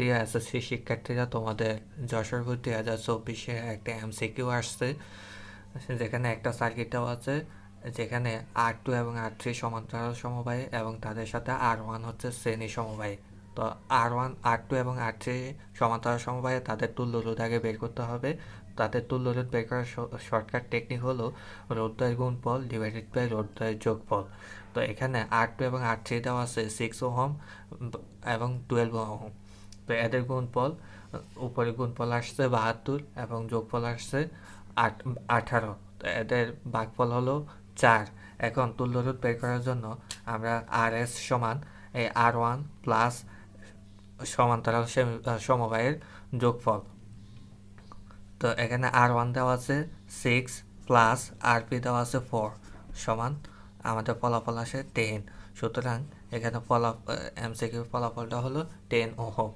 প্রিয় এসএসসি শিক্ষার্থীরা, তোমাদের যশোর ভর্তি 2024-এ একটা এমসিকিউ আসছে, যেখানে একটা সার্কিট দেওয়া আছে, যেখানে R2 এবং R3 সমান্তরাল সমবায় এবং তাদের সাথে R1 হচ্ছে শ্রেণী সমবায়। তো R2 এবং R3 সমান্তরাল সমবায়ে তাদের তুল্য রোধ আগে বের করতে হবে। তাদের তুল্য রোধ বের করার শর্টকাট টেকনিক হলো রোধদ্বয়ের গুণফল ডিভাইডেড বাই রোধদ্বয়ের যোগফল। তো এখানে R2 এবং R3 দেওয়া আছে 6 ওহম এবং 12 ওহম। তো এদের গুণফল, উপরে গুণফল আসছে 72 এবং যোগফল আসছে 18। তো এদের ভাগফল হলো 4। এখন তুল্যরোধ বের করার জন্য আমরা RS সমান এই R1 প্লাস সমান্তরাল সমবায়ের যোগফল। তো এখানে R1 দেওয়া আছে 6 প্লাস RP দেওয়া আছে 4 সমান আমাদের ফলাফল আসে 10। সুতরাং এখানে এমসিকিউ ফলাফলটা হলো 10 ওহম।